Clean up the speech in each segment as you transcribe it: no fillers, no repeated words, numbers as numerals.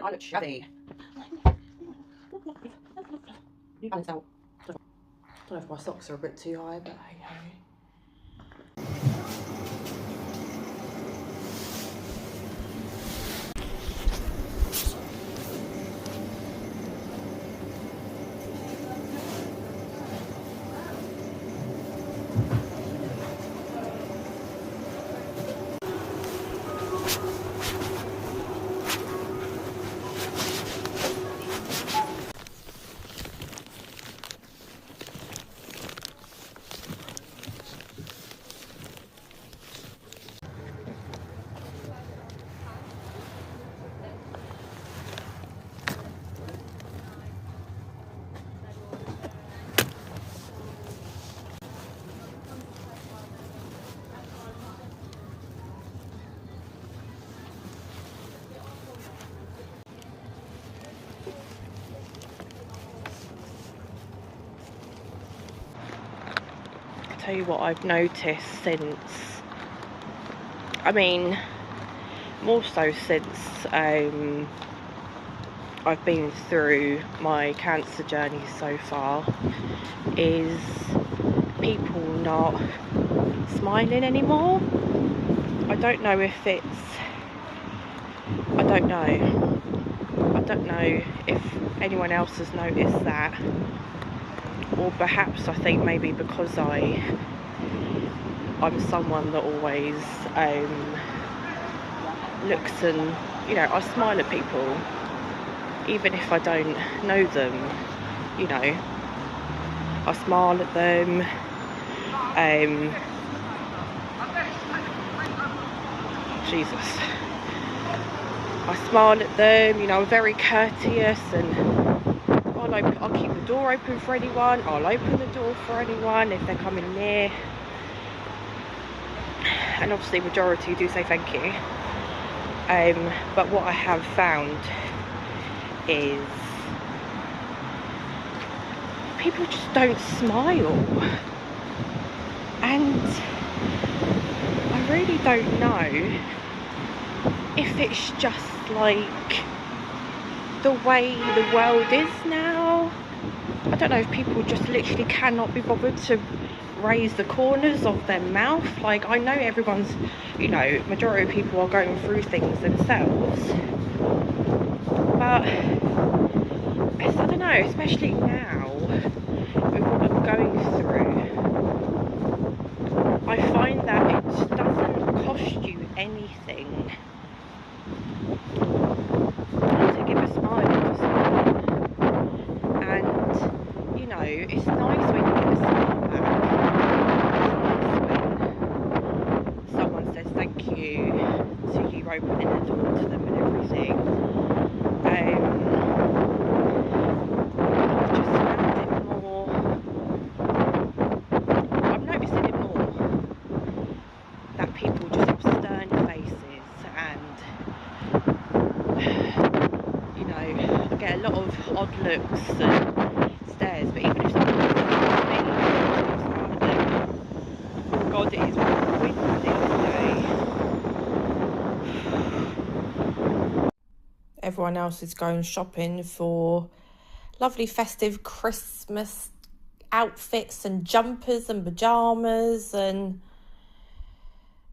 I look shabby. New balance out. I don't know if my socks are a bit too high, but hey ho. Tell you what I've noticed since, I mean, more so since I've been through my cancer journey so far, is people not smiling anymore. I don't know if it's, I don't know if anyone else has noticed that, or perhaps I think maybe because I'm someone that always looks and, you know, I smile at people even if I don't know them, you know, I smile at them. Jesus, I smile at them, you know, I'm very courteous, and I'll keep the door open for anyone. I'll open the door for anyone if they're coming near. And obviously majority do say thank you. But what I have found is people just don't smile. And I really don't know if it's just like the way the world is now. I don't know if people just literally cannot be bothered to raise the corners of their mouth. Like, I know everyone's, you know, majority of people are going through things themselves, but it's, I don't know, especially now with what I'm going through, I find that it doesn't cost you anything to give a smile to someone. And, you know, it's nice when you get a smile back. It's nice when someone says thank you to you opening the door to them and everything. I've just found it more, I'm noticing it more, that people just have stern faces, and, you know, I get a lot of odd looks and stares, but even if someone doesn't look at me, I smile at them. Oh God, it is windy today. Everyone else is going shopping for lovely festive Christmas outfits and jumpers and pyjamas, and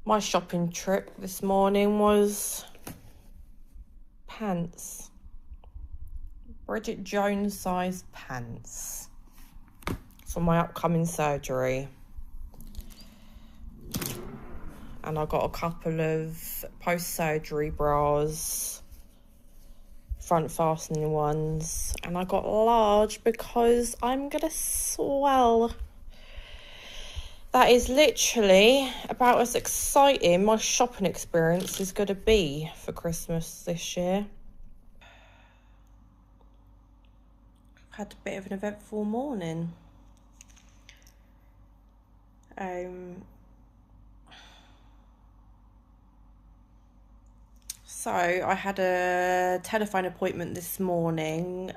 my shopping trip this morning was pants. Bridget Jones size pants for my upcoming surgery. And I got a couple of post-surgery bras, front fastening ones, and I got large because I'm gonna swell. That is literally about as exciting my shopping experience is gonna be for Christmas this year. I've had a bit of an eventful morning. So I had a telephone appointment this morning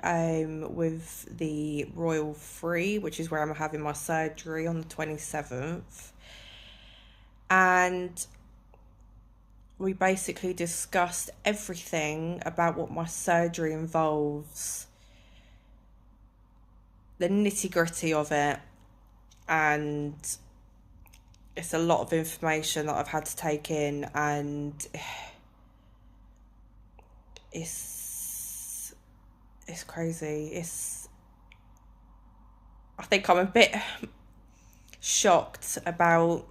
with the Royal Free, which is where I'm having my surgery on the 27th. And we basically discussed everything about what my surgery involves, the nitty-gritty of it, and it's a lot of information that I've had to take in, and it's crazy. I think I'm a bit shocked about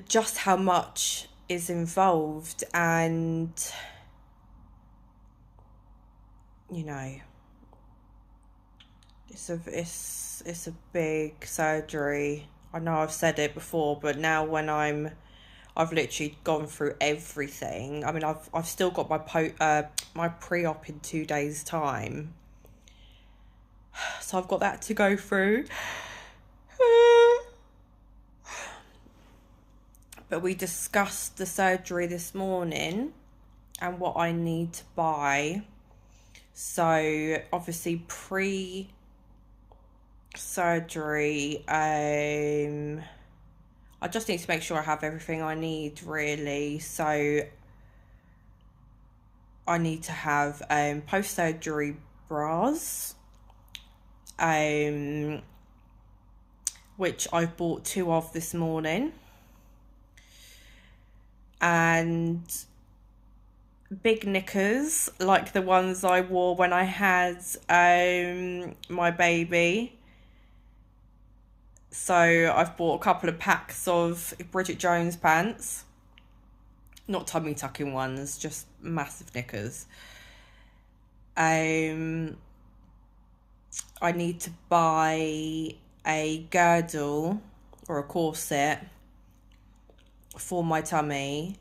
just how much is involved, and you know, it's a big surgery. I know I've said it before, but now when I've literally gone through everything. I mean, I've still got my pre-op in 2 days' time, so I've got that to go through. But we discussed the surgery this morning and what I need to buy. So obviously pre-surgery, I just need to make sure I have everything I need, really. So I need to have post-surgery bras, which I've bought 2 of this morning, and big knickers like the ones I wore when I had my baby. So I've bought a couple of packs of Bridget Jones pants, not tummy tucking ones, just massive knickers. I need to buy a girdle or a corset for my tummy,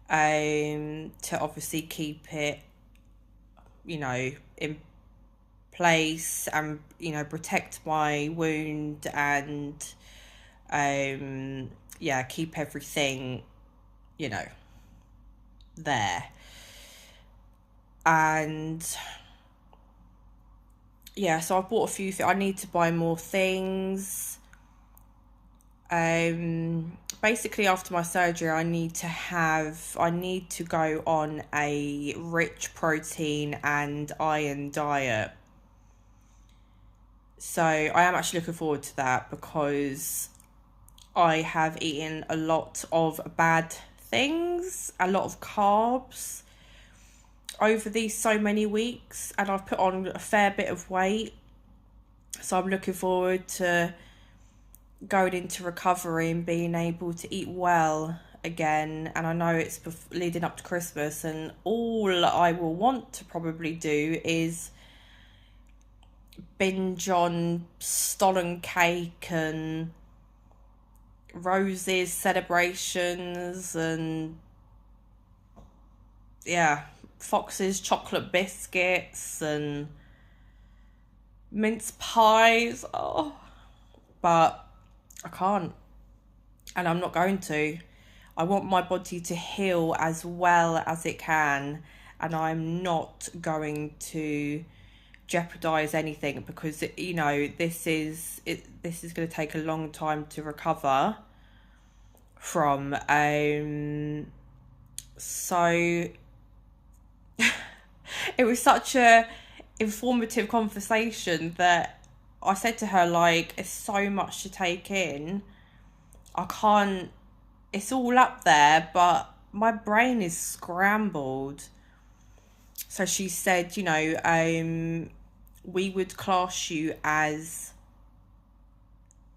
to obviously keep it, you know, in place, and you know, protect my wound, and yeah, keep everything, you know, there. And yeah, so I've bought a few things. I need to buy more things. Basically after my surgery, I need to go on a rich protein and iron diet. So I am actually looking forward to that, because I have eaten a lot of bad things, a lot of carbs over these so many weeks, and I've put on a fair bit of weight. So I'm looking forward to going into recovery and being able to eat well again. And I know it's leading up to Christmas, and all I will want to probably do is binge on Stollen cake and roses, celebrations, and yeah, Fox's chocolate biscuits and mince pies. Oh, but I can't, and I'm not going to. I want my body to heal as well as it can, and I'm not going to jeopardize anything, because you know, this is going to take a long time to recover from. So it was such a informative conversation that I said to her, like, it's so much to take in. I can't, it's all up there, but my brain is scrambled. So she said, you know, we would class you as,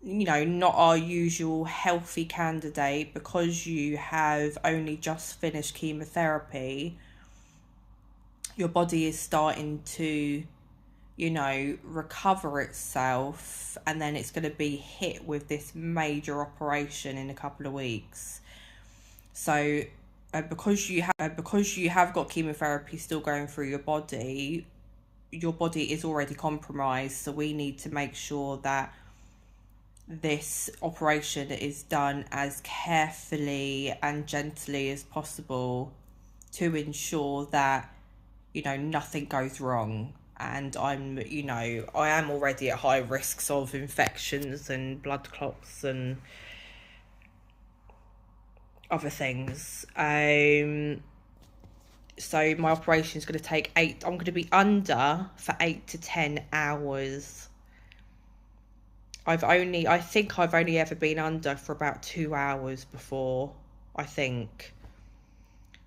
you know, not our usual healthy candidate, because you have only just finished chemotherapy. Your body is starting to, you know, recover itself, and then it's going to be hit with this major operation in a couple of weeks. So because you have got chemotherapy still going through your body is already compromised. So we need to make sure that this operation is done as carefully and gently as possible to ensure that, you know, nothing goes wrong. And I am already at high risks of infections and blood clots, and other things. So my operation is going to take I'm going to be under for 8 to 10 hours. I think I've only ever been under for about 2 hours before, I think.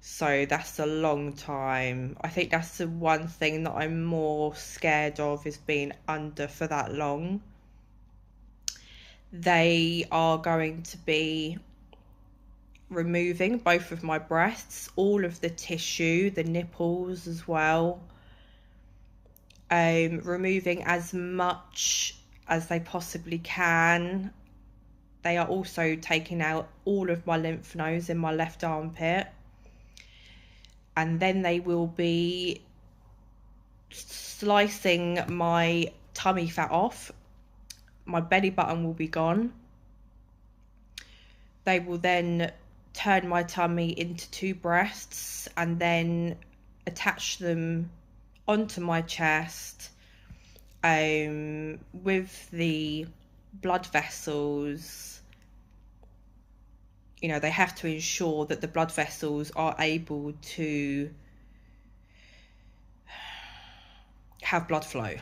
So that's a long time. I think that's the one thing that I'm more scared of, is being under for that long. They are going to be removing both of my breasts, all of the tissue, the nipples as well. Removing as much as they possibly can. They are also taking out all of my lymph nodes in my left armpit. And then they will be slicing my tummy fat off. My belly button will be gone. They will then turn my tummy into 2 breasts and then attach them onto my chest with the blood vessels. You know, they have to ensure that the blood vessels are able to have blood flow.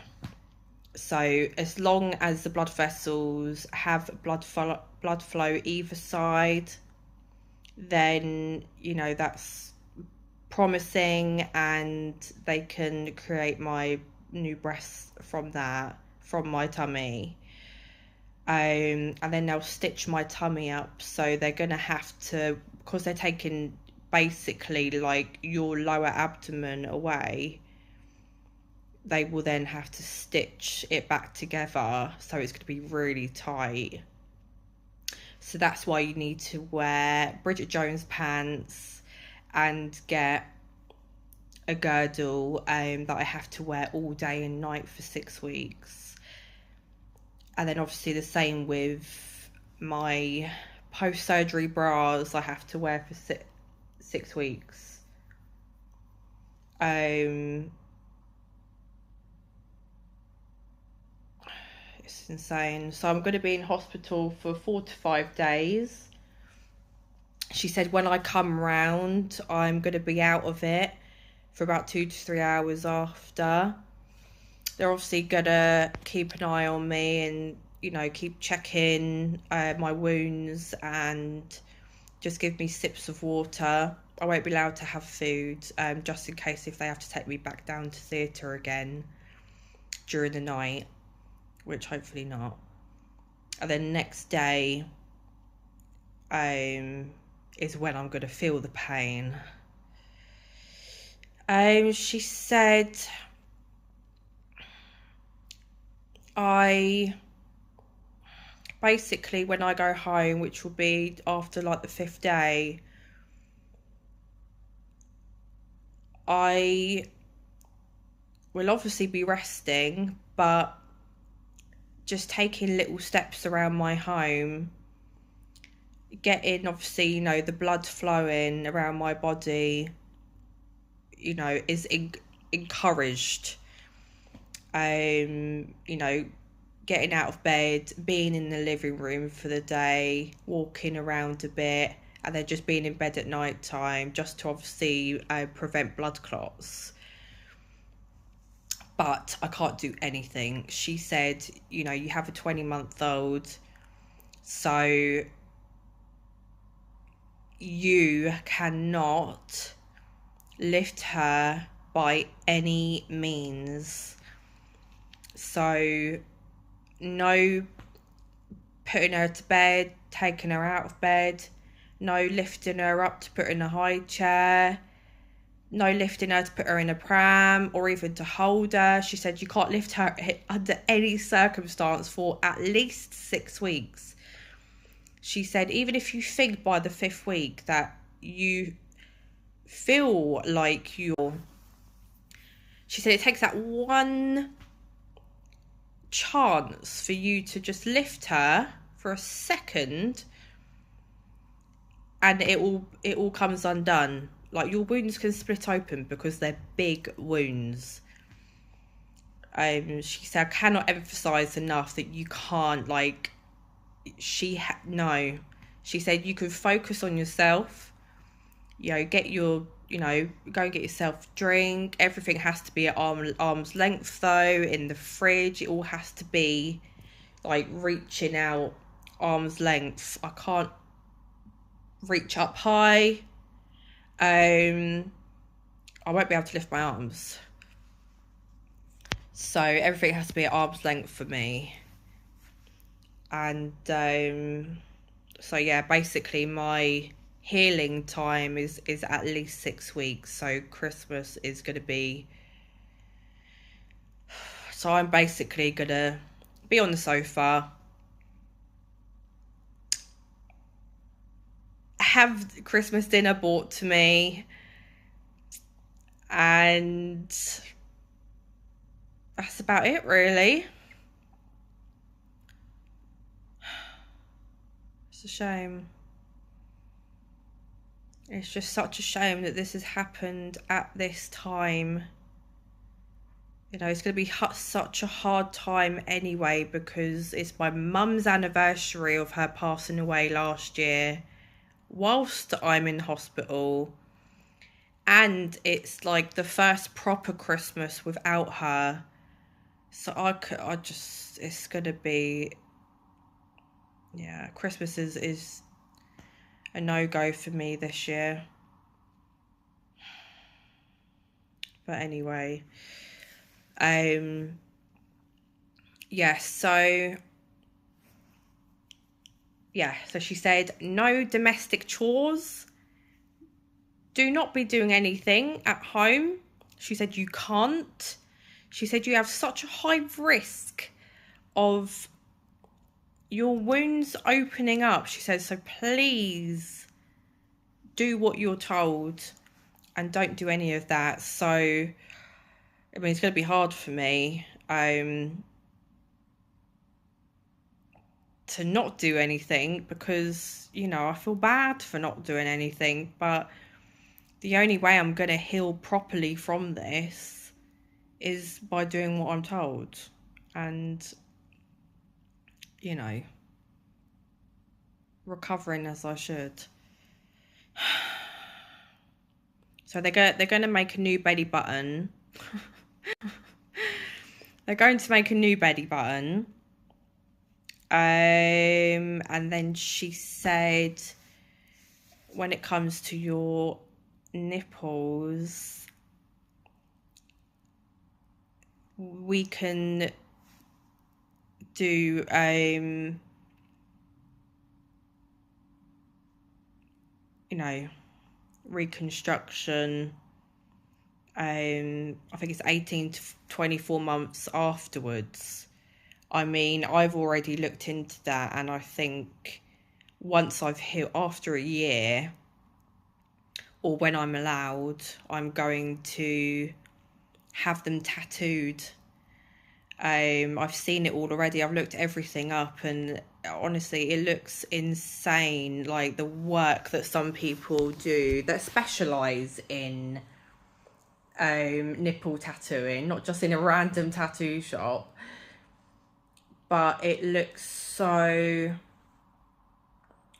So as long as the blood vessels have blood flow either side, then, you know, that's promising, and they can create my new breasts from my tummy. And then they'll stitch my tummy up. So they're gonna have to, because they're taking basically like your lower abdomen away, they will then have to stitch it back together, so it's going to be really tight. So that's why you need to wear Bridget Jones pants and get a girdle that I have to wear all day and night for 6 weeks. And then obviously the same with my post-surgery bras I have to wear for 6 weeks. It's insane. So I'm going to be in hospital for 4 to 5 days. She said when I come round, I'm going to be out of it for about 2 to 3 hours after. They're obviously going to keep an eye on me and, you know, keep checking my wounds and just give me sips of water. I won't be allowed to have food, just in case if they have to take me back down to theatre again during the night, which hopefully not. And then next day is when I'm going to feel the pain. She said basically when I go home, which will be after like the 5th day, I will obviously be resting, but just taking little steps around my home, getting obviously, you know, the blood flowing around my body, you know, is encouraged. You know, getting out of bed, being in the living room for the day, walking around a bit, and then just being in bed at night time, just to obviously prevent blood clots. But I can't do anything. She said, you know, you have a 20-month-old, so you cannot lift her by any means. So no putting her to bed, taking her out of bed, no lifting her up to put her in a high chair, no lifting her to put her in a pram or even to hold her. She said you can't lift her under any circumstance for at least 6 weeks. She said even if you think by the 5th week that you feel like you're... She said it takes that one chance for you to just lift her for a second and it all comes undone. Like, your wounds can split open because they're big wounds. She said, I cannot emphasize enough that you can't, like, no, She said you could focus on yourself, you know, get your, you know, go and get yourself a drink. Everything has to be at arm's length though, in the fridge. It all has to be like reaching out arm's length. I can't reach up high. I won't be able to lift my arms. So everything has to be at arm's length for me. And so yeah, basically my healing time is at least 6 weeks. So Christmas is going to be, so I'm basically going to be on the sofa, have Christmas dinner brought to me, and that's about it really. It's a shame. It's just such a shame that this has happened at this time. You know, it's going to be such a hard time anyway, because it's my mum's anniversary of her passing away last year whilst I'm in hospital. And it's like the first proper Christmas without her. So I just, it's going to be, yeah, Christmas is a no-go for me this year. But anyway, so she said no domestic chores. Do not be doing anything at home. She said you can't. She said you have such a high risk of your wounds opening up. She said, so please do what you're told and don't do any of that. So, I mean, it's going to be hard for me to not do anything, because, you know, I feel bad for not doing anything. But the only way I'm going to heal properly from this is by doing what I'm told. And, you know, recovering as I should. So they're going to make a new belly button. They're going to make a new belly button. And then she said, when it comes to your nipples, we can do you know, reconstruction. I think it's 18 to 24 months afterwards. I mean, I've already looked into that, and I think once I've healed, after a year, or when I'm allowed, I'm going to have them tattooed. I've seen it all already. I've looked everything up, and honestly, it looks insane. Like the work that some people do that specialise in nipple tattooing, not just in a random tattoo shop, but it looks so,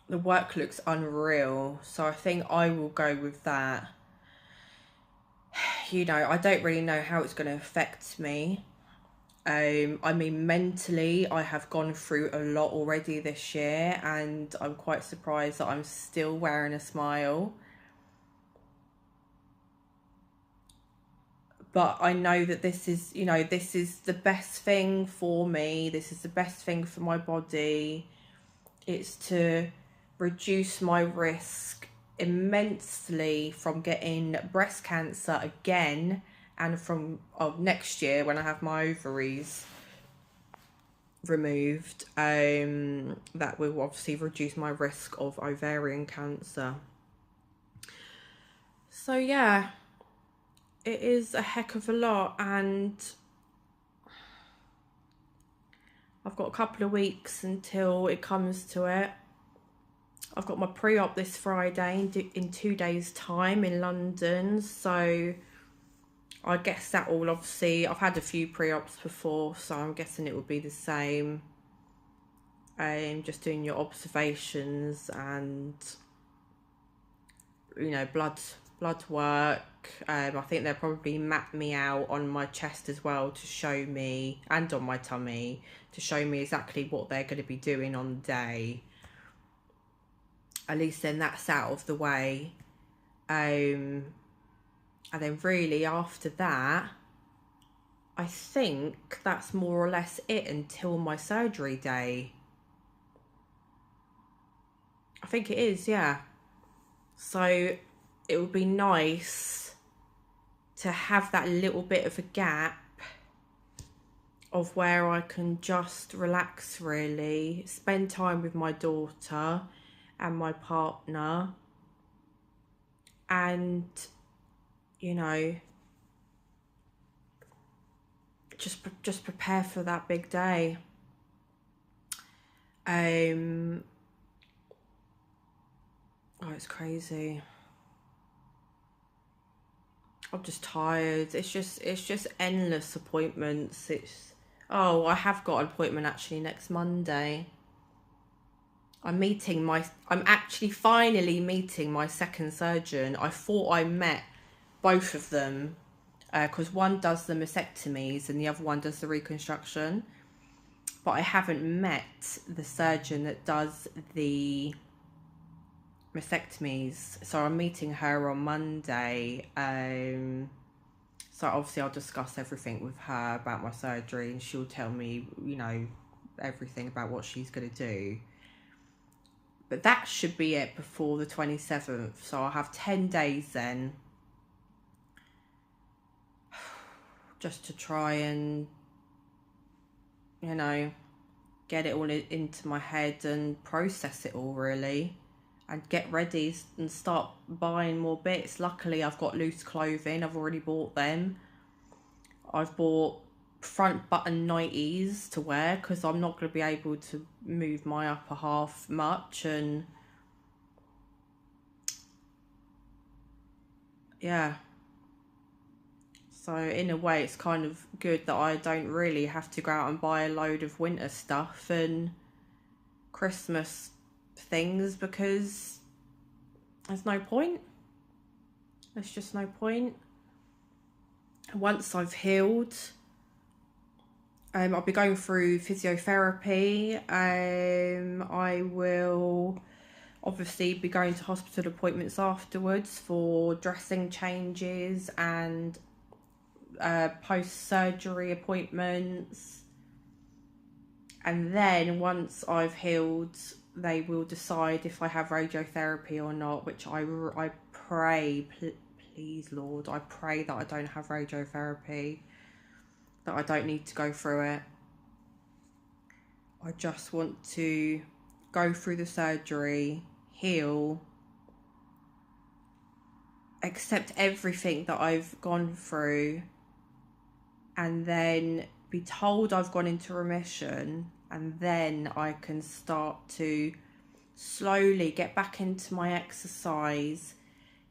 the work looks unreal. So I think I will go with that. You know, I don't really know how it's going to affect me. I mean, mentally, I have gone through a lot already this year, and I'm quite surprised that I'm still wearing a smile. But I know that this is, you know, this is the best thing for me. This is the best thing for my body. It's to reduce my risk immensely from getting breast cancer again, and from next year when I have my ovaries removed. That will obviously reduce my risk of ovarian cancer. So yeah, it is a heck of a lot, and I've got a couple of weeks until it comes to it. I've got my pre-op this Friday in 2 days' time in London, so I guess that will obviously, I've had a few pre-ops before, so I'm guessing it will be the same. just doing your observations and, you know, blood work. I think they'll probably map me out on my chest as well to show me, and on my tummy, to show me exactly what they're going to be doing on the day. At least then that's out of the way. And then really after that, I think that's more or less it until my surgery day. I think it is, yeah. So it would be nice to have that little bit of a gap of where I can just relax, really, spend time with my daughter and my partner, and, you know, just prepare for that big day. Oh, it's crazy. I'm just tired. It's just endless appointments. Oh, I have got an appointment actually next Monday. I'm actually finally meeting my second surgeon. I thought I met both of them, because one does the mastectomies and the other one does the reconstruction. But I haven't met the surgeon that does the mastectomies. So I'm meeting her on Monday. So obviously I'll discuss everything with her about my surgery, and she'll tell me, you know, everything about what she's going to do. But that should be it before the 27th. So I'll have 10 days then, just to try and, you know, get it all into my head and process it all, really, and get ready and start buying more bits. Luckily, I've got loose clothing. I've already bought them. I've bought front button 90s to wear because I'm not going to be able to move my upper half much, and yeah. So in a way, it's kind of good that I don't really have to go out and buy a load of winter stuff and Christmas things, because there's no point. There's just no point. Once I've healed, I'll be going through physiotherapy. I will obviously be going to hospital appointments afterwards for dressing changes and post-surgery appointments. And then once I've healed, they will decide if I have radiotherapy or not, which I pray, please Lord, I pray that I don't have radiotherapy, that I don't need to go through it. I just want to go through the surgery, heal, accept everything that I've gone through, and then be told I've gone into remission, and then I can start to slowly get back into my exercise,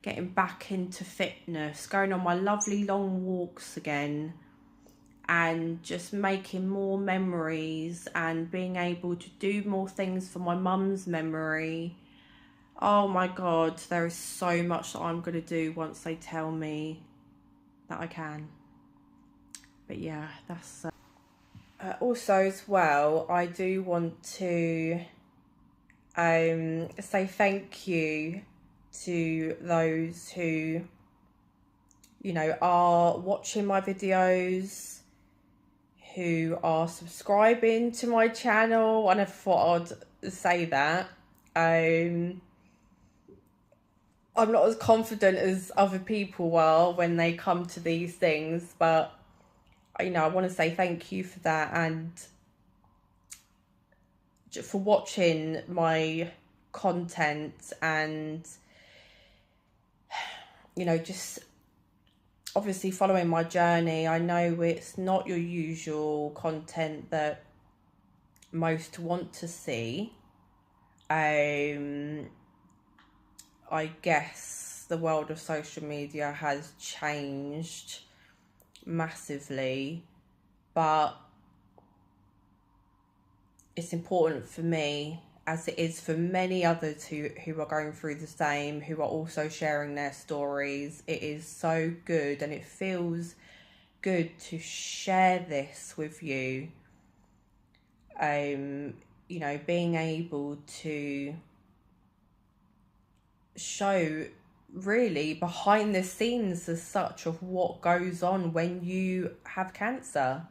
getting back into fitness, going on my lovely long walks again, and just making more memories and being able to do more things for my mum's memory. Oh my God, there is so much that I'm going to do once they tell me that I can. But yeah, that's... also as well, I do want to say thank you to those who, you know, are watching my videos, who are subscribing to my channel. I never thought I'd say that. I'm not as confident as other people are when they come to these things, but, you know, I want to say thank you for that, and for watching my content, and, you know, just obviously following my journey. I know it's not your usual content that most want to see. I guess the world of social media has changed massively, but it's important for me, as it is for many others who are going through the same, who are also sharing their stories. It is so good, and it feels good to share this with you. You know, being able to show really behind the scenes as such of what goes on when you have cancer.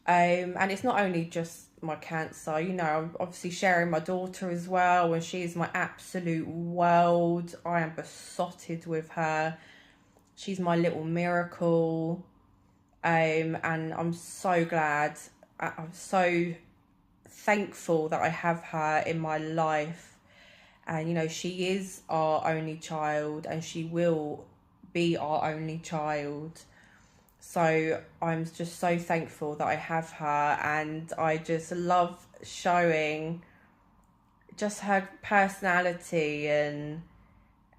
And it's not only just my cancer, you know, I'm obviously sharing my daughter as well, and she's my absolute world. I am besotted with her. She's my little miracle. And I'm so glad, I'm so thankful that I have her in my life. And, you know, she is our only child, and she will be our only child. So I'm just so thankful that I have her, and I just love showing just her personality and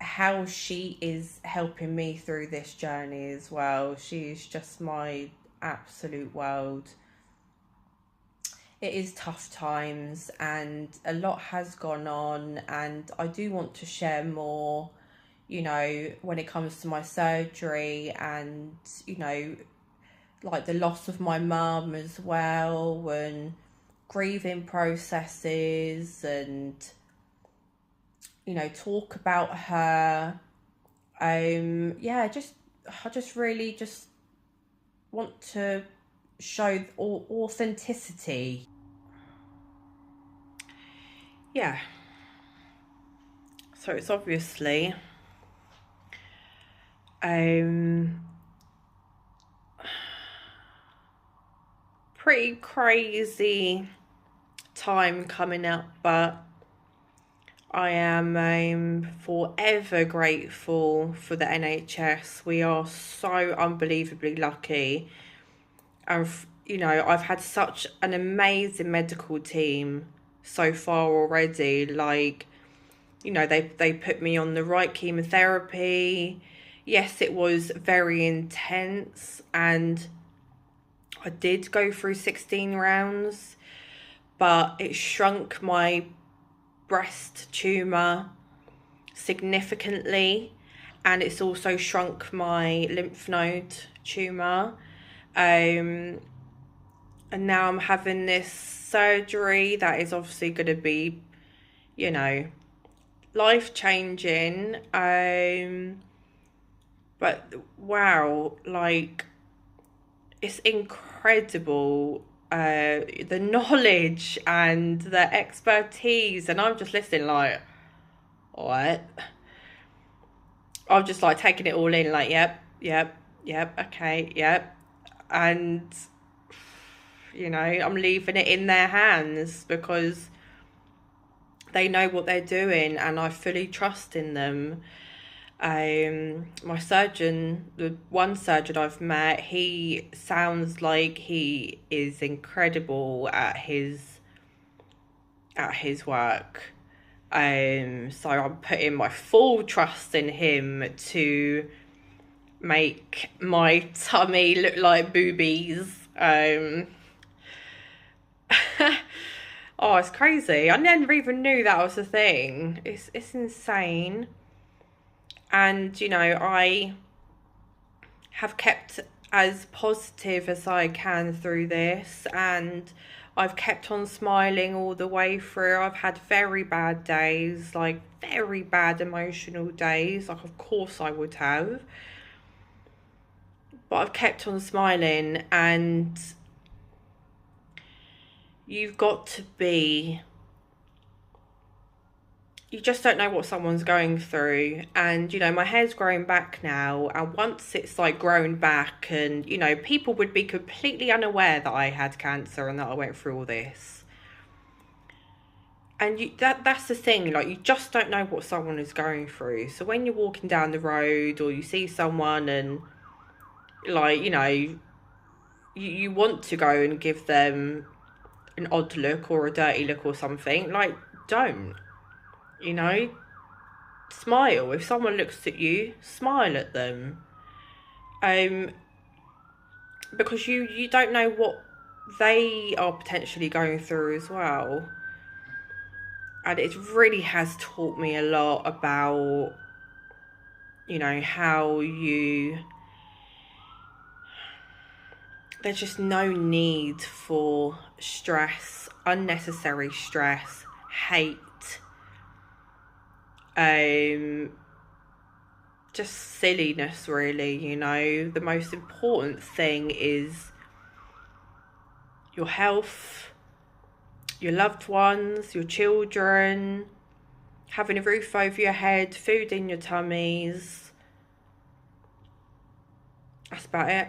how she is helping me through this journey as well. She is just my absolute world. It is tough times, and a lot has gone on, and I do want to share more, you know, when it comes to my surgery, and, you know, like the loss of my mum as well, and grieving processes, and, you know, talk about her. Yeah, I just really just want to show authenticity. Yeah, so it's obviously pretty crazy time coming up, but I am forever grateful for the NHS. We are so unbelievably lucky, and you know, I've had such an amazing medical team so far already. Like, you know, they put me on the right chemotherapy. Yes, it was very intense, and I did go through 16 rounds, but it shrunk my breast tumour significantly, and it's also shrunk my lymph node tumour. And now I'm having this surgery that is obviously going to be, you know, life-changing. But wow, like, it's incredible, the knowledge and the expertise, and I'm just listening like, what? I'm just like taking it all in, like, yep, okay, yep. And, you know, I'm leaving it in their hands because they know what they're doing, and I fully trust in them. My surgeon, the one surgeon I've met, he sounds like he is incredible at his work. So I'm putting my full trust in him to make my tummy look like boobies. Oh, it's crazy. I never even knew that was a thing. It's insane. And, you know, I have kept as positive as I can through this, and I've kept on smiling all the way through. I've had very bad days, like very bad emotional days, like of course I would have. But I've kept on smiling, and you've got to be... You just don't know what someone's going through. And, you know, my hair's growing back now, and once it's like grown back, and, you know, people would be completely unaware that I had cancer and that I went through all this. And that's the thing, like, you just don't know what someone is going through. So when you're walking down the road, or you see someone and, like, you know, you want to go and give them an odd look or a dirty look or something, like, don't. You know, smile. If someone looks at you, smile at them. Because you don't know what they are potentially going through as well. And it really has taught me a lot about, you know, how there's just no need for stress, unnecessary stress, hate, just silliness, really. You know, the most important thing is your health, your loved ones, your children, having a roof over your head, food in your tummies. That's about it.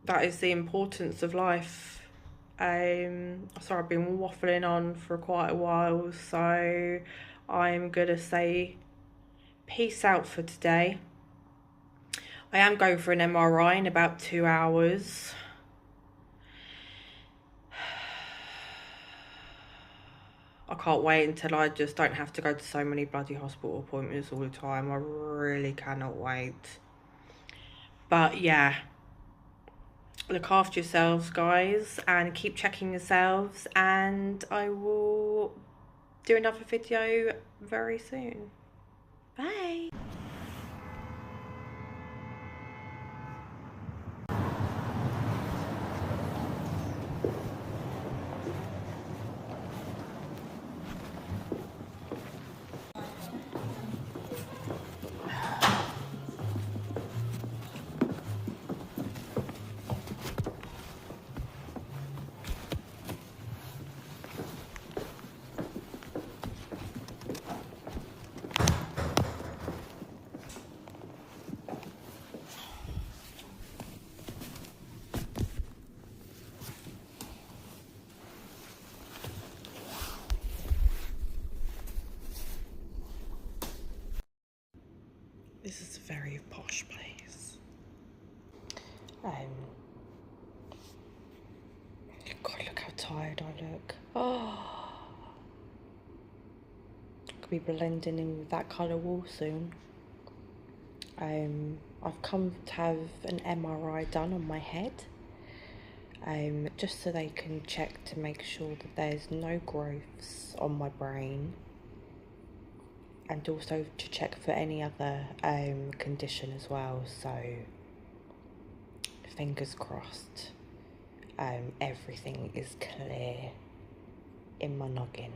That is the importance of life. Sorry, I've been waffling on for quite a while, so I'm gonna say peace out for today. I am going for an MRI in about 2 hours. I can't wait until I just don't have to go to so many bloody hospital appointments all the time. I really cannot wait. But yeah, look after yourselves, guys, and keep checking yourselves, and I will do another video very soon. Bye. This is a very posh place. God, look how tired I look. Oh, could be blending in with that colour wall soon. I've come to have an MRI done on my head, just so they can check to make sure that there's no growths on my brain, and also to check for any other condition as well. So fingers crossed, everything is clear in my noggin.